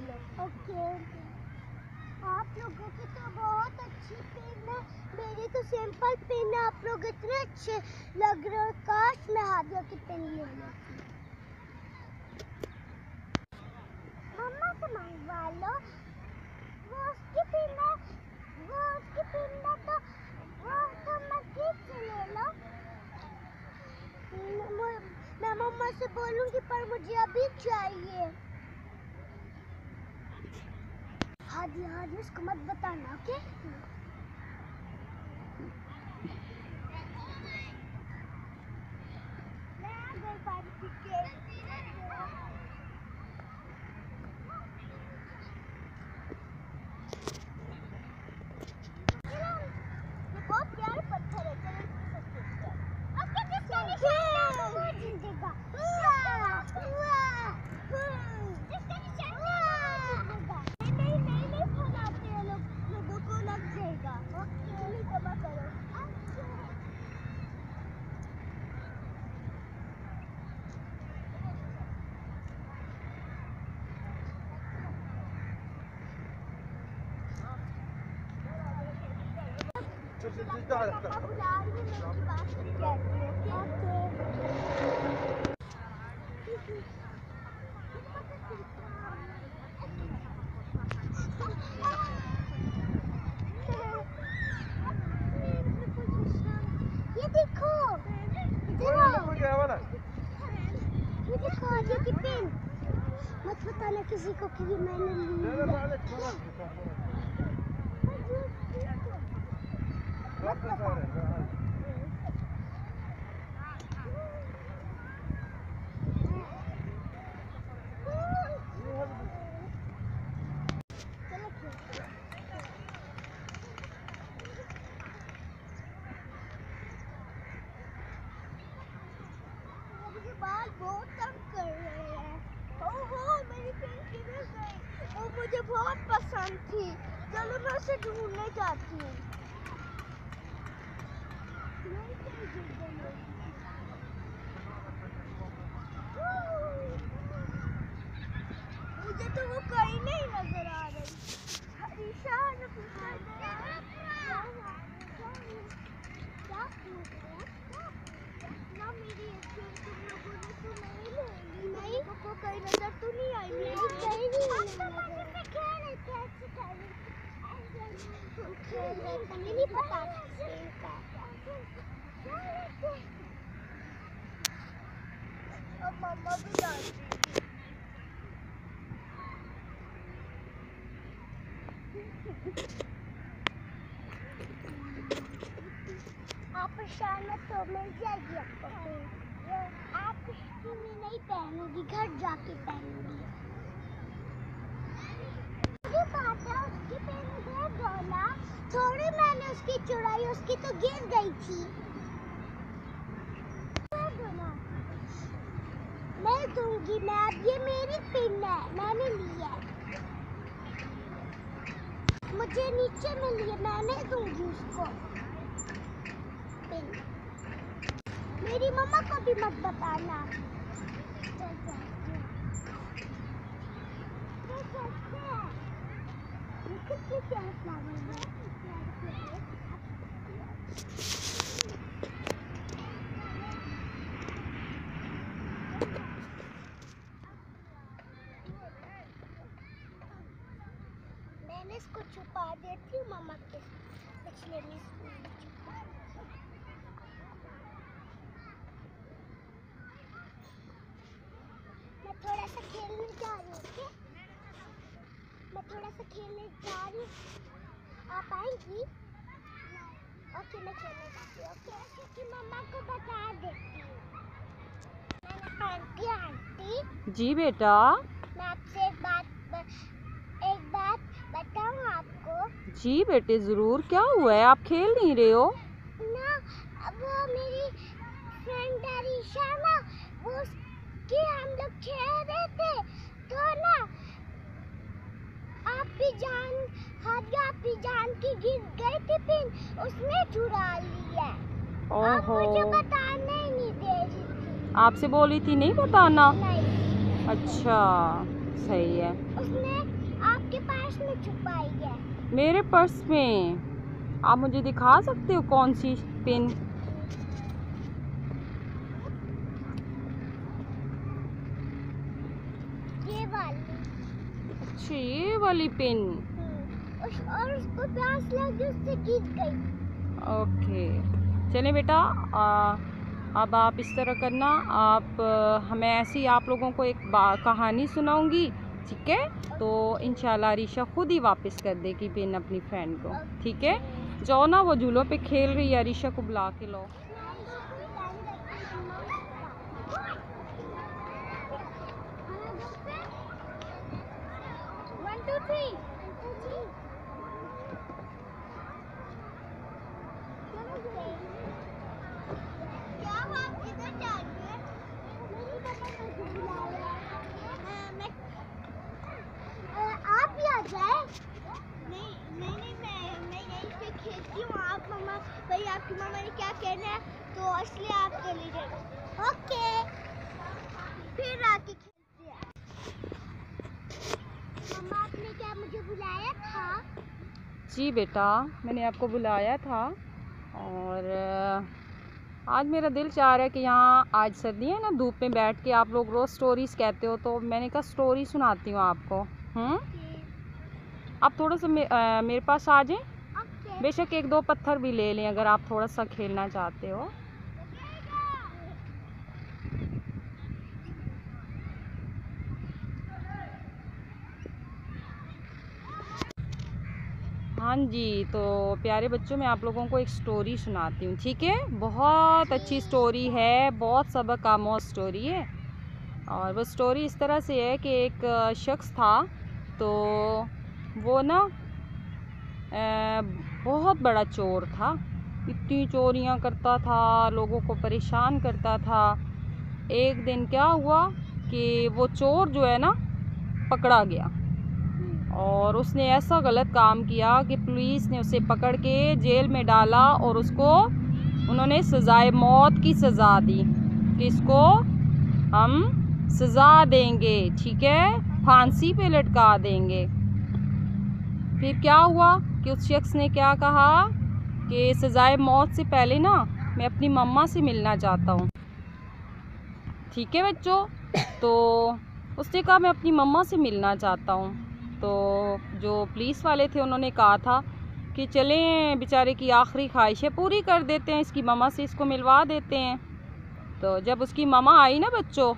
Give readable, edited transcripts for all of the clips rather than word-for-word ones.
लो। Okay, आप लोगों की तो बहुत अच्छी पेन है, मेरी तो सिंपल पेन है। आप लोग इतने अच्छे लग रहे हो, काश मैं हादिया की पेन ले लेती। मम्मा से मंगवा लो, वो उसकी पेन है, वो उसकी पेन है तो वो तुम मस्जिद से ले लो। मैं मम्मा से बोलूंगी पर मुझे अभी चाहिए। हादी हादी उसको मत बताना, ओके? बहुत प्यारा पत्थर है, ये देखो आगे की पेन। मत बताना किसी को कि मैंने ली है। बाल बहुत तंग कर रहे हैं। ओहो, मेरी पेन किधर गई? वो मुझे बहुत पसंद थी। चलो मैं उसे ढूंढने जाती हूँ। मुझे तो वो कहीं नहीं नजर आ रही। को कहीं नजर तो नहीं आई। नहीं पता अब मम्मा भी जानती। आप परेशान मत हो, मिल जाएगी आपको। आप इसकी नहीं पहनूंगी, घर जाके पहनूंगी। मुझे पता उसकी पेन दे दो ना। थोड़ी मैंने उसकी चुराई, उसकी तो गिर गई थी। दे दो ना। मैं दूंगी ना, अब ये मेरी पेन है, मैंने ली है। मुझे नीचे मिली है, मैंने दूंगी उसको पेन। मेरी मम्मा को भी मत बताना। मैंने इसको छुपा देती हूँ मम्मा के पिछले में। मैं थोड़ा सा खेलने जा रही हूँ। मैं थोड़ा सा खेलने जा रही हूँ, आप आएंगी? ओके, मैं खेलने जाती हूँ। ओके, कि मम्मा को बता देती हूँ। आंटी आंटी जी बेटा, मैं आपसे एक बात बताऊँ आपको? जी बेटे जरूर। क्या हुआ है, आप खेल नहीं रहे हो? ना, वो मेरी फ्रेंड अरीशा ना, वो उसकी हम लोग खेल रहे थे तो ना आप भी जान की गिर गई थी पिन, उसने चुरा ली है। आप मुझे बताने ही नहीं दे रही थी। आपसे बोली थी नहीं बताना? नहीं। अच्छा, सही है। उसने आपके पर्स में छुपाई है। मेरे पर्स में? आप मुझे दिखा सकते हो कौन सी पिन? ये वाली। अच्छा, ये वाली पिन। और उसको प्यास लगी, उससे गिर गई। ओके, चलें बेटा, अब आप इस तरह करना, आप हमें ऐसी आप लोगों को एक कहानी सुनाऊंगी, ठीक है? तो इंशाल्लाह अरीशा खुद ही वापस कर देगी पिन अपनी फ्रेंड को, ठीक है? जाओ ना, वो झूलों पे खेल रही है, अरीशा को बुला के लो। आप भी आ जाए। नहीं, मैं यहीं पे खेलती हूँ। आप मम्मा, भाई आपकी मम्मा ने क्या कहना है, तो इसलिए आप चली जाए। ओके, फिर आके खेलते हैं। मम्मा, आपने क्या मुझे बुलाया था? जी बेटा, मैंने आपको बुलाया था, और आज मेरा दिल चाह रहा है कि यहाँ आज सर्दी है ना, धूप में बैठ के आप लोग रोज़ स्टोरीज़ कहते हो, तो मैंने कहा स्टोरी सुनाती हूँ आपको। आप थोड़ा सा मेरे पास आ जाएं। बेशक 1-2 पत्थर भी ले लें अगर आप थोड़ा सा खेलना चाहते हो। हाँ जी, तो प्यारे बच्चों, मैं आप लोगों को एक स्टोरी सुनाती हूँ, ठीक है? बहुत अच्छी स्टोरी है, बहुत सबक आमोज़ स्टोरी है। और वो स्टोरी इस तरह से है कि एक शख्स था, तो वो ना बहुत बड़ा चोर था। इतनी चोरियाँ करता था, लोगों को परेशान करता था। एक दिन क्या हुआ कि वो चोर जो है ना, पकड़ा गया, और उसने ऐसा गलत काम किया कि पुलिस ने उसे पकड़ के जेल में डाला, और उसको उन्होंने सज़ाए मौत की सज़ा दी कि इसको हम सज़ा देंगे, ठीक है, फांसी पे लटका देंगे। फिर क्या हुआ कि उस शख्स ने क्या कहा कि सज़ाए मौत से पहले ना मैं अपनी मम्मा से मिलना चाहता हूँ, ठीक है बच्चों? तो उसने कहा मैं अपनी मम्मा से मिलना चाहता हूँ। तो जो पुलिस वाले थे उन्होंने कहा था कि चलें, बेचारे की आखिरी ख्वाहिशें पूरी कर देते हैं, इसकी मम्मा से इसको मिलवा देते हैं। तो जब उसकी मम्मा आई ना बच्चों,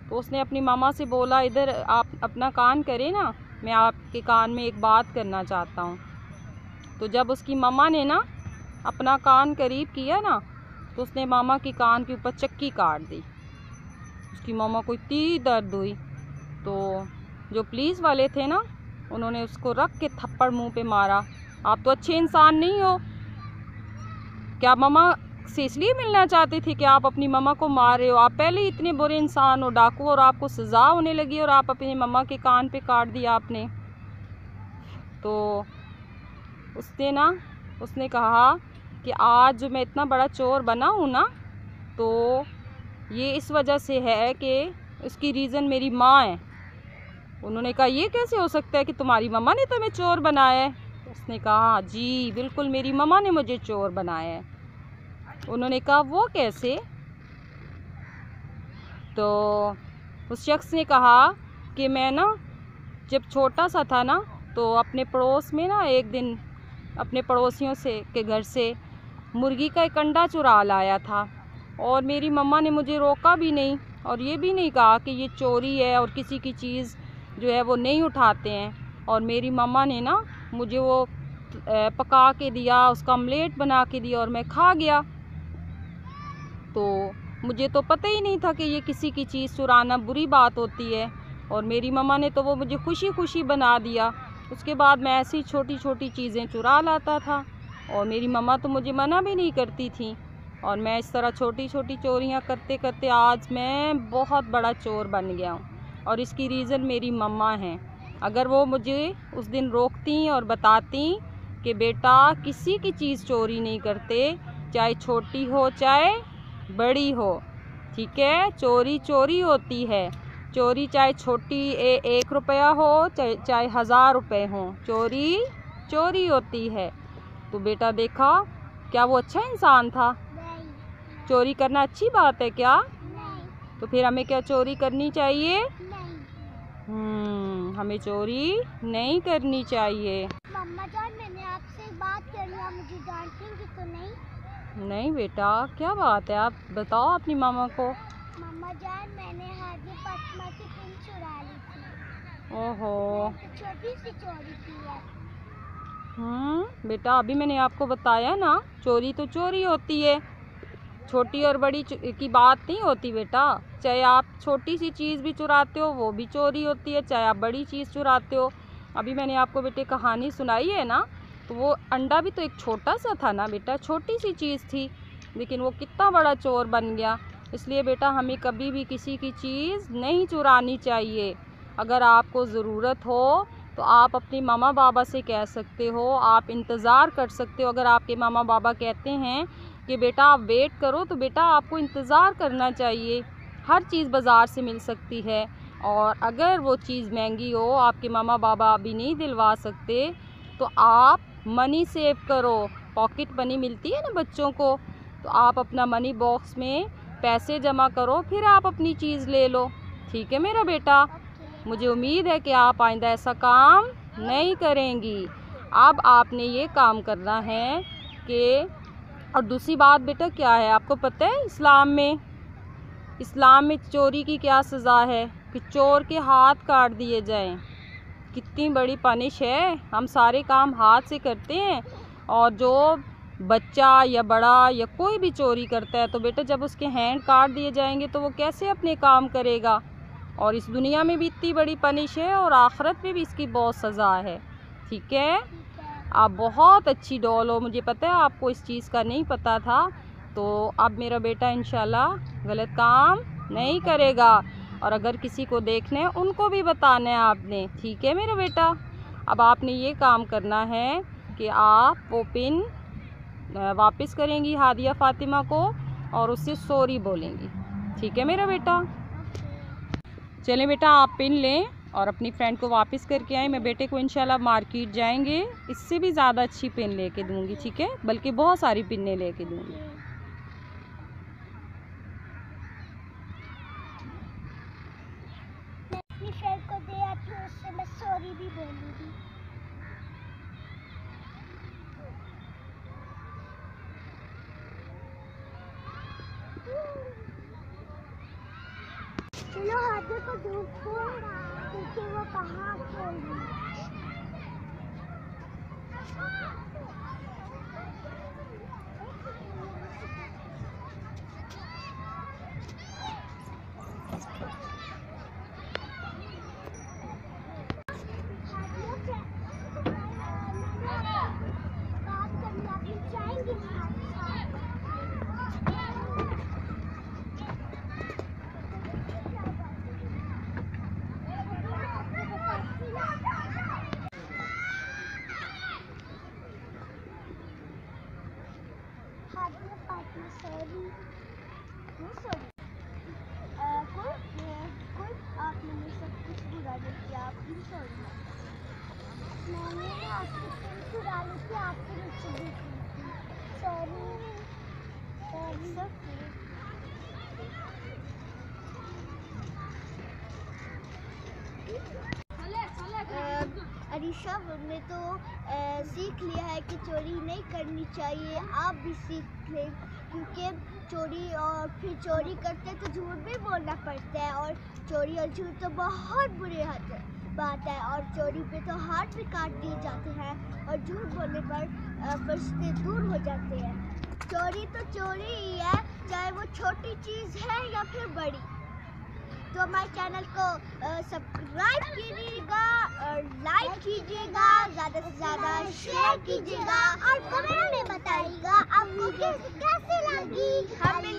तो उसने अपनी मम्मा से बोला, इधर आप अपना कान करें ना, मैं आपके कान में एक बात करना चाहता हूँ। तो जब उसकी मम्मा ने ना अपना कान करीब किया ना, तो उसने मामा के कान के ऊपर चक्की काट दी। उसकी मम्मा को इतनी दर्द हुई, तो जो पुलिस वाले थे ना, उन्होंने उसको रख के थप्पड़ मुंह पे मारा। आप तो अच्छे इंसान नहीं हो, क्या मम्मा से इसलिए मिलना चाहते थे कि आप अपनी मम्मा को मार रहे हो? आप पहले ही इतने बुरे इंसान हो, डाकू, और आपको सज़ा होने लगी और आप अपनी मम्मा के कान पे काट दिया आपने। तो उसने कहा कि आज जो मैं इतना बड़ा चोर बना हूँ ना, तो ये इस वजह से है कि उसकी रीज़न मेरी माँ है। उन्होंने कहा ये कैसे हो सकता है कि तुम्हारी मम्मा ने तुम्हें चोर बनाया है? उसने कहा जी बिल्कुल, मेरी मम्मा ने मुझे चोर बनाया है। उन्होंने कहा वो कैसे? तो उस शख्स ने कहा कि मैं ना जब छोटा सा था ना, तो अपने पड़ोस में ना एक दिन अपने पड़ोसियों के घर से मुर्गी का एक अंडा चुरा लाया था, और मेरी मम्मा ने मुझे रोका भी नहीं, और ये भी नहीं कहा कि ये चोरी है और किसी की चीज़ जो है वो नहीं उठाते हैं। और मेरी मम्मा ने ना मुझे वो पका के दिया, उसका ऑमलेट बना के दिया, और मैं खा गया। तो मुझे तो पता ही नहीं था कि ये किसी की चीज़ चुराना बुरी बात होती है, और मेरी मम्मा ने तो वो मुझे खुशी खुशी बना दिया। उसके बाद मैं ऐसी छोटी छोटी चीज़ें चुरा लाता था, और मेरी मम्मा तो मुझे मना भी नहीं करती थी, और मैं इस तरह छोटी छोटी चोरियां करते करते आज मैं बहुत बड़ा चोर बन गया हूँ, और इसकी रीज़न मेरी मम्मा है। अगर वो मुझे उस दिन रोकती और बताती कि बेटा किसी की चीज़ चोरी नहीं करते, चाहे छोटी हो चाहे बड़ी हो, ठीक है, चोरी चोरी होती है, चोरी चाहे छोटी 1 रुपया हो चाहे 1000 रुपये हो, चोरी चोरी होती है। तो बेटा देखा, क्या वो अच्छा इंसान था? नहीं। चोरी करना अच्छी बात है क्या? नहीं। तो फिर हमें क्या चोरी करनी चाहिए? नहीं। हमें चोरी नहीं करनी चाहिए। मम्मा जान, मैंने आपसे बात कर लिया, मुझे डांटेंगी तो नहीं? नहीं बेटा, क्या बात है, आप बताओ अपनी मामा को। मम्मा जान, मैंने हाजी फातिमा की पिन चुरा ली थी। ओहो। तो छोटी सी चोरी की है। बेटा अभी मैंने आपको बताया ना, चोरी तो चोरी होती है, छोटी और बड़ी की बात नहीं होती बेटा। चाहे आप छोटी सी चीज़ भी चुराते हो वो भी चोरी होती है, चाहे आप बड़ी चीज़ चुराते हो। अभी मैंने आपको बेटे कहानी सुनाई है ना, तो वो अंडा भी तो एक छोटा सा था ना बेटा, छोटी सी चीज़ थी, लेकिन वो कितना बड़ा चोर बन गया। इसलिए बेटा हमें कभी भी किसी की चीज़ नहीं चुरानी चाहिए। अगर आपको ज़रूरत हो तो आप अपने मामा बाबा से कह सकते हो, आप इंतज़ार कर सकते हो। अगर आपके मामा बाबा कहते हैं कि बेटा आप वेट करो, तो बेटा आपको इंतज़ार करना चाहिए। हर चीज़ बाज़ार से मिल सकती है, और अगर वो चीज़ महंगी हो, आपके मामा बाबा अभी नहीं दिलवा सकते, तो आप मनी सेव करो। पॉकेट मनी मिलती है ना बच्चों को, तो आप अपना मनी बॉक्स में पैसे जमा करो, फिर आप अपनी चीज़ ले लो। ठीक है मेरा बेटा? मुझे उम्मीद है कि आप आइंदा ऐसा काम नहीं करेंगी। अब आपने ये काम करना है कि, और दूसरी बात बेटा क्या है, आपको पता है इस्लाम में चोरी की क्या सज़ा है? कि चोर के हाथ काट दिए जाएं। कितनी बड़ी पनिश है। हम सारे काम हाथ से करते हैं, और जो बच्चा या बड़ा या कोई भी चोरी करता है, तो बेटा जब उसके हैंड काट दिए जाएंगे तो वो कैसे अपने काम करेगा? और इस दुनिया में भी इतनी बड़ी पनिश है, और आखिरत में भी इसकी बहुत सज़ा है। ठीक है? आप बहुत अच्छी डॉल हो, मुझे पता है आपको इस चीज़ का नहीं पता था। तो अब मेरा बेटा इंशाल्लाह गलत काम नहीं करेगा, और अगर किसी को देखना है उनको भी बताना है आपने। ठीक है मेरा बेटा? अब आपने ये काम करना है कि आप वो पिन वापस करेंगी हादिया फातिमा को, और उससे सॉरी बोलेंगी। ठीक है मेरा बेटा? चलें बेटा, आप पिन लें और अपनी फ्रेंड को वापस करके आएँ। मैं बेटे को इंशाल्लाह मार्केट जाएंगे, इससे भी ज़्यादा अच्छी पिन लेके दूंगी। ठीक है? बल्कि बहुत सारी पिनें लेके दूंगी। मैं अपनी फ्रेंड को दे आती हूँ, उससे मैं सॉरी भी बोलूँगी। चलो हाथी को ढूंढो, देखिए वो कहाँ खोल रही है। बात करना भी चाहेंगे आपने मुझे सब कुछ बुरा नहीं किया, आपकी सॉरी। मैंने आपकी पिन चुरा ली थी, आपके नीचे गिर गई थी। Sorry sorry. अरीशा ने तो सीख लिया है कि चोरी नहीं करनी चाहिए। आप भी सीख लें, क्योंकि चोरी और फिर चोरी करते तो झूठ भी बोलना पड़ता है, और चोरी और झूठ तो बहुत बुरी बात है, और चोरी पे तो हाथ भी काट दिए जाते हैं, और झूठ बोलने पर फरिश्ते दूर हो जाते हैं। चोरी तो चोरी ही है, चाहे वो छोटी चीज़ है या फिर बड़ी। तो हमारे चैनल को सब्सक्राइब कीजिएगा और लाइक कीजिएगा, ज़्यादा से ज़्यादा शेयर कीजिएगा, और कमेंट में बताइएगा आपको कैसे लगी। हमें